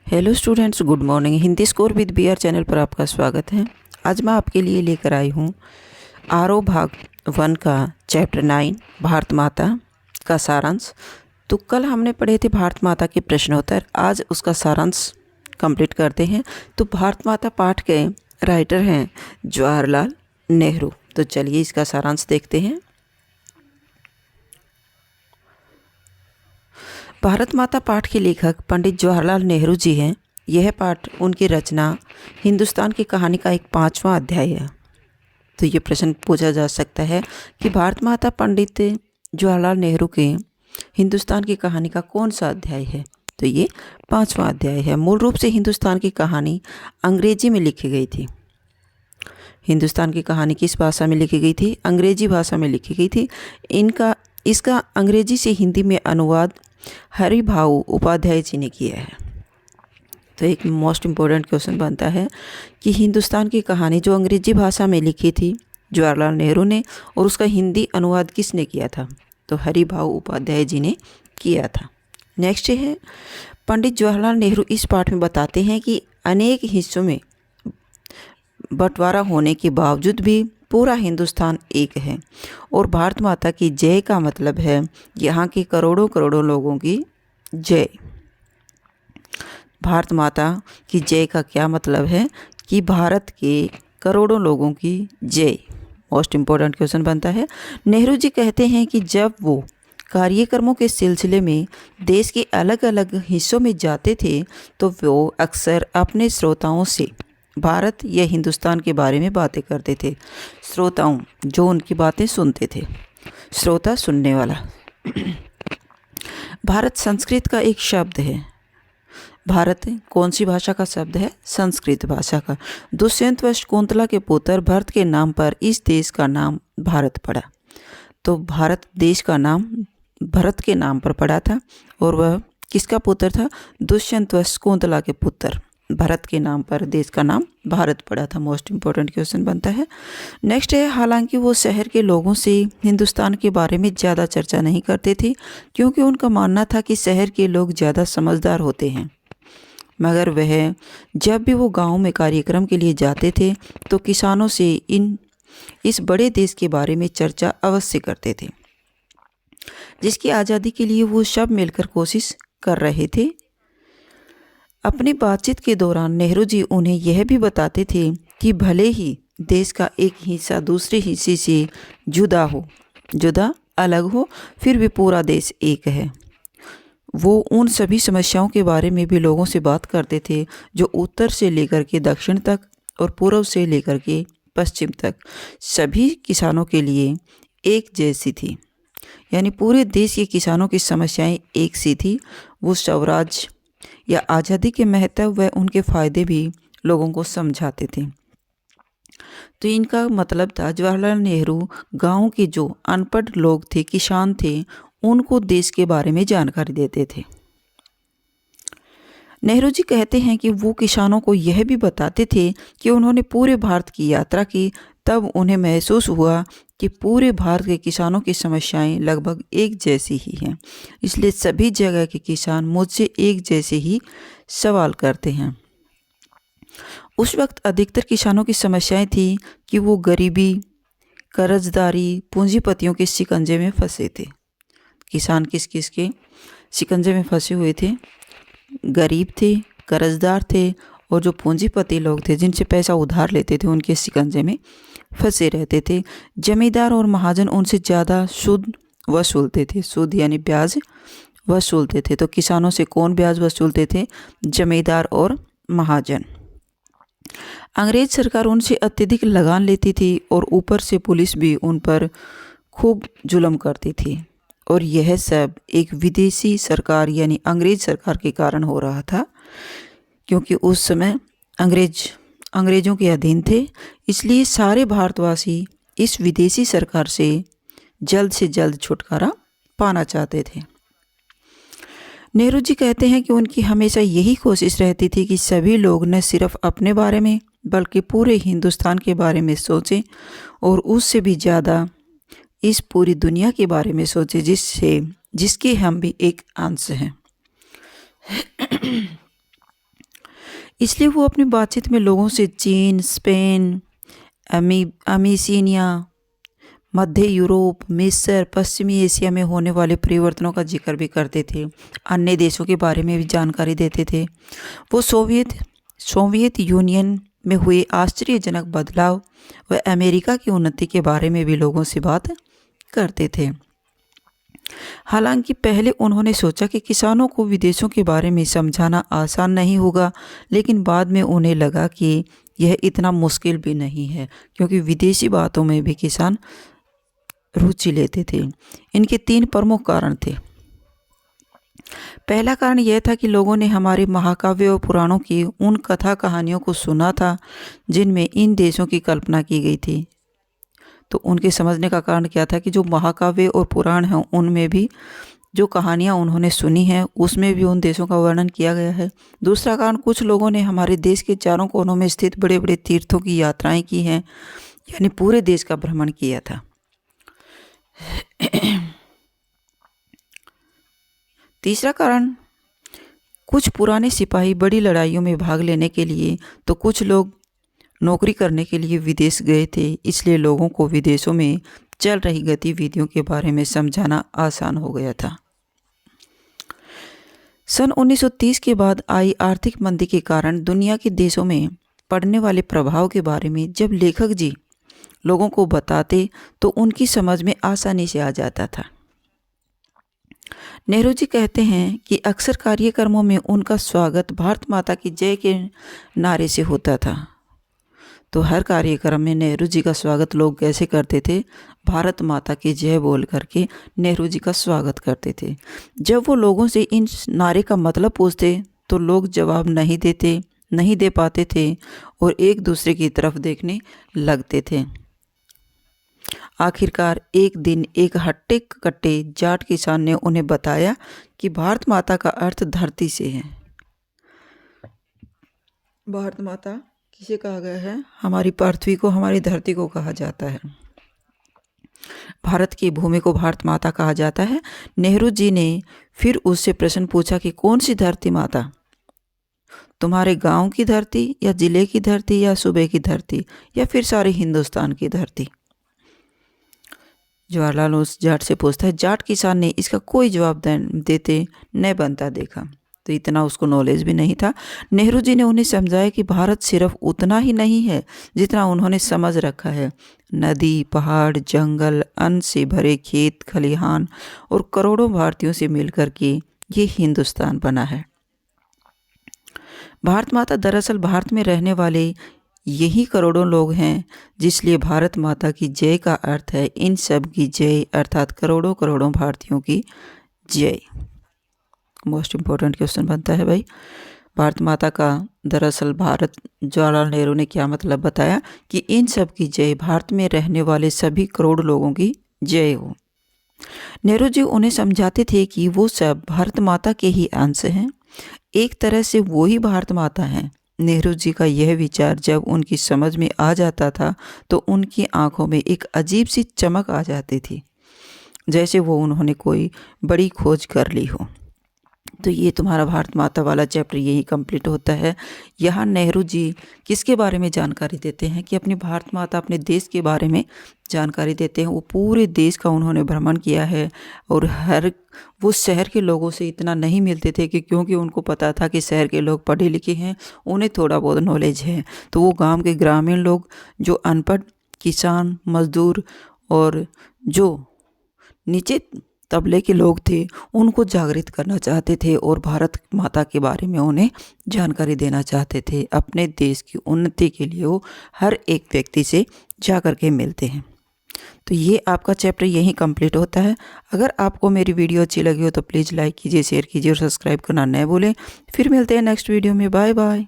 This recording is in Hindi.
Hello students, good morning. Hindi score with BR channel पर आपका स्वागत है। आज मैं आपके लिए लेकर आई हूँ आरओ भाग 1 का चैप्टर 9 भारत माता का सारांश। तो कल हमने पढ़े थे भारत माता के प्रश्नोत्तर, आज उसका सारांश कंप्लीट करते हैं। तो भारत माता पाठ के राइटर हैं जवाहरलाल नेहरू। तो चलिए इसका सारांश देखते हैं। भारत माता पाठ के लेखक पंडित जवाहरलाल नेहरू जी हैं। यह पाठ उनकी रचना हिंदुस्तान की कहानी का एक 5वां अध्याय है। तो ये प्रश्न पूछा जा सकता है कि भारत माता पंडित जवाहरलाल नेहरू के हिंदुस्तान की कहानी का कौन सा अध्याय है। तो ये 5वां अध्याय है। मूल रूप से हिंदुस्तान की कहानी अंग्रेजी में लिखी गई थी। हिंदुस्तान की कहानी किस भाषा में लिखी गई थी? अंग्रेजी भाषा में लिखी गई थी। इसका अंग्रेजी से हिंदी में अनुवाद हरिभाऊ उपाध्याय जी ने किया है। तो एक मोस्ट इम्पोर्टेंट क्वेश्चन बनता है कि हिंदुस्तान की कहानी जो अंग्रेजी भाषा में लिखी थी जवाहरलाल नेहरू ने, और उसका हिंदी अनुवाद किसने किया था? तो हरिभाऊ उपाध्याय जी ने किया था। नेक्स्ट है, पंडित जवाहरलाल नेहरू इस पाठ में बताते हैं कि अनेक हिस्सों में बंटवारा होने के बावजूद भी पूरा हिंदुस्तान एक है, और भारत माता की जय का मतलब है यहाँ के करोड़ों करोड़ों लोगों की जय। भारत माता की जय का क्या मतलब है कि भारत के करोड़ों लोगों की जय। मोस्ट इम्पोर्टेंट क्वेश्चन बनता है। नेहरू जी कहते हैं कि जब वो कार्यक्रमों के सिलसिले में देश के अलग अलग हिस्सों में जाते थे तो वो अक्सर अपने श्रोताओं से भारत या हिंदुस्तान के बारे में बातें करते थे। श्रोताओं, जो उनकी बातें सुनते थे। श्रोता, सुनने वाला। भारत संस्कृत का एक शब्द है। भारत कौन सी भाषा का शब्द है? संस्कृत भाषा का। दुष्यंत व शकुंतला के पुत्र भरत के नाम पर इस देश का नाम भारत पड़ा। तो भारत देश का नाम भरत के नाम पर पड़ा था, और वह किसका पुत्र था? दुष्यंत व शकुंतला के पुत्र भरत के नाम पर देश का नाम भारत पड़ा था। मोस्ट इम्पोर्टेंट क्वेश्चन बनता है। नेक्स्ट है, हालांकि वो शहर के लोगों से हिंदुस्तान के बारे में ज़्यादा चर्चा नहीं करते थे, क्योंकि उनका मानना था कि शहर के लोग ज़्यादा समझदार होते हैं। मगर वह जब भी वो गांव में कार्यक्रम के लिए जाते थे तो किसानों से इस बड़े देश के बारे में चर्चा अवश्य करते थे, जिसकी आज़ादी के लिए वो सब मिलकर कोशिश कर रहे थे। अपनी बातचीत के दौरान नेहरू जी उन्हें यह भी बताते थे कि भले ही देश का एक हिस्सा दूसरे हिस्से से जुदा अलग हो, फिर भी पूरा देश एक है। वो उन सभी समस्याओं के बारे में भी लोगों से बात करते थे जो उत्तर से लेकर के दक्षिण तक और पूर्व से लेकर के पश्चिम तक सभी किसानों के लिए एक जैसी थी। यानी पूरे देश के किसानों की समस्याएं एक सी थी। वो स्वराज या आज़ादी के महत्व व उनके फ़ायदे भी लोगों को समझाते थे। तो इनका मतलब था, जवाहरलाल नेहरू गांव के जो अनपढ़ लोग थे, किसान थे, उनको देश के बारे में जानकारी देते थे। नेहरू जी कहते हैं कि वो किसानों को यह भी बताते थे कि उन्होंने पूरे भारत की यात्रा की, तब उन्हें महसूस हुआ कि पूरे भारत के किसानों की समस्याएं लगभग एक जैसी ही हैं, इसलिए सभी जगह के किसान मुझसे एक जैसे ही सवाल करते हैं। उस वक्त अधिकतर किसानों की समस्याएं थी कि वो गरीबी, कर्जदारी, पूंजीपतियों के शिकंजे में फंसे थे। किसान किस किस के शिकंजे में फंसे हुए थे? गरीब थे, कर्जदार थे, और जो पूंजीपति लोग थे जिनसे पैसा उधार लेते थे उनके शिकंजे में फंसे रहते थे। जमींदार और महाजन उनसे ज़्यादा सूद वसूलते थे। सूद यानी ब्याज वसूलते थे। तो किसानों से कौन ब्याज वसूलते थे? जमींदार और महाजन। अंग्रेज सरकार उनसे अत्यधिक लगान लेती थी, और ऊपर से पुलिस भी उन पर खूब जुल्म करती थी। और यह सब एक विदेशी सरकार यानी अंग्रेज सरकार के कारण हो रहा था, क्योंकि उस समय अंग्रेजों के अधीन थे। इसलिए सारे भारतवासी इस विदेशी सरकार से जल्द छुटकारा पाना चाहते थे। नेहरू जी कहते हैं कि उनकी हमेशा यही कोशिश रहती थी कि सभी लोग न सिर्फ अपने बारे में बल्कि पूरे हिंदुस्तान के बारे में सोचें, और उससे भी ज़्यादा इस पूरी दुनिया के बारे में सोचें जिसके हम भी एक अंश हैं। इसलिए वो अपनी बातचीत में लोगों से चीन, स्पेन, अमीसिनिया, मध्य यूरोप, मिस्र, पश्चिमी एशिया में होने वाले परिवर्तनों का जिक्र भी करते थे। अन्य देशों के बारे में भी जानकारी देते थे। वो सोवियत यूनियन में हुए आश्चर्यजनक बदलाव व अमेरिका की उन्नति के बारे में भी लोगों से बात करते थे। हालांकि पहले उन्होंने सोचा कि किसानों को विदेशों के बारे में समझाना आसान नहीं होगा, लेकिन बाद में उन्हें लगा कि यह इतना मुश्किल भी नहीं है, क्योंकि विदेशी बातों में भी किसान रुचि लेते थे। इनके 3 प्रमुख कारण थे। पहला कारण यह था कि लोगों ने हमारे महाकाव्य और पुराणों की उन कथा कहानियों को सुना था जिनमें इन देशों की कल्पना की गई थी। तो उनके समझने का कारण क्या था कि जो महाकाव्य और पुराण हैं उनमें भी जो कहानियाँ उन्होंने सुनी हैं उसमें भी उन देशों का वर्णन किया गया है। दूसरा कारण, कुछ लोगों ने हमारे देश के चारों कोनों में स्थित बड़े बड़े तीर्थों की यात्राएं की हैं, यानी पूरे देश का भ्रमण किया था। तीसरा कारण, कुछ पुराने सिपाही बड़ी लड़ाइयों में भाग लेने के लिए तो कुछ लोग नौकरी करने के लिए विदेश गए थे, इसलिए लोगों को विदेशों में चल रही गतिविधियों के बारे में समझाना आसान हो गया था। सन 1930 के बाद आई आर्थिक मंदी के कारण दुनिया के देशों में पड़ने वाले प्रभाव के बारे में जब लेखक जी लोगों को बताते तो उनकी समझ में आसानी से आ जाता था। नेहरू जी कहते हैं कि अक्सर कार्यक्रमों में उनका स्वागत भारत माता की जय के नारे से होता था। तो हर कार्यक्रम में नेहरू जी का स्वागत लोग कैसे करते थे? भारत माता की जय बोल करके नेहरू जी का स्वागत करते थे। जब वो लोगों से इन नारे का मतलब पूछते तो लोग जवाब नहीं दे पाते थे और एक दूसरे की तरफ देखने लगते थे। आखिरकार एक दिन एक हट्टे कट्टे जाट किसान ने उन्हें बताया कि भारत माता का अर्थ धरती से है। भारत माता किसे कहा गया है? हमारी पृथ्वी को, हमारी धरती को कहा जाता है। भारत की भूमि को भारत माता कहा जाता है। नेहरू जी ने फिर उससे प्रश्न पूछा कि कौन सी धरती माता? तुम्हारे गांव की धरती या जिले की धरती या सूबे की धरती या फिर सारे हिंदुस्तान की धरती? जवाहरलाल उस जाट से पूछता है। जाट किसान ने इसका कोई जवाब देते न बनता देखा। तो इतना उसको नॉलेज भी नहीं था। नेहरू जी ने उन्हें समझाया कि भारत सिर्फ उतना ही नहीं है जितना उन्होंने समझ रखा है। नदी, पहाड़, जंगल, अन्न से भरे खेत खलिहान और करोड़ों भारतीयों से मिलकर के ये हिंदुस्तान बना है। भारत माता दरअसल भारत में रहने वाले यही करोड़ों लोग हैं, जिसलिए भारत माता की जय का अर्थ है इन सब की जय, अर्थात करोड़ों करोड़ों भारतीयों की जय। मोस्ट इम्पोर्टेंट क्वेश्चन बनता है भाई, भारत माता का दरअसल जवाहरलाल नेहरू ने क्या मतलब बताया कि इन सब की जय, भारत में रहने वाले सभी करोड़ लोगों की जय हो। नेहरू जी उन्हें समझाते थे कि वो सब भारत माता के ही अंश हैं, एक तरह से वो ही भारत माता हैं। नेहरू जी का यह विचार जब उनकी समझ में आ जाता था तो उनकी आंखों में एक अजीब सी चमक आ जाती थी, जैसे वो उन्होंने कोई बड़ी खोज कर ली हो। तो ये तुम्हारा भारत माता वाला चैप्टर यही कंप्लीट होता है। यहाँ नेहरू जी किसके बारे में जानकारी देते हैं कि अपनी भारत माता, अपने देश के बारे में जानकारी देते हैं। वो पूरे देश का उन्होंने भ्रमण किया है और वो शहर के लोगों से इतना नहीं मिलते थे कि क्योंकि उनको पता था कि शहर के लोग पढ़े लिखे हैं, उन्हें थोड़ा बहुत नॉलेज है। तो वो गांव के ग्रामीण लोग, जो अनपढ़ किसान, मजदूर और जो नीचे तबले के लोग थे, उनको जागृत करना चाहते थे और भारत माता के बारे में उन्हें जानकारी देना चाहते थे। अपने देश की उन्नति के लिए वो हर एक व्यक्ति से जा कर के मिलते हैं। तो ये आपका चैप्टर यहीं कंप्लीट होता है। अगर आपको मेरी वीडियो अच्छी लगी हो तो प्लीज़ लाइक कीजिए, शेयर कीजिए और सब्सक्राइब करना न भूलें। फिर मिलते हैं नेक्स्ट वीडियो में। Bye bye.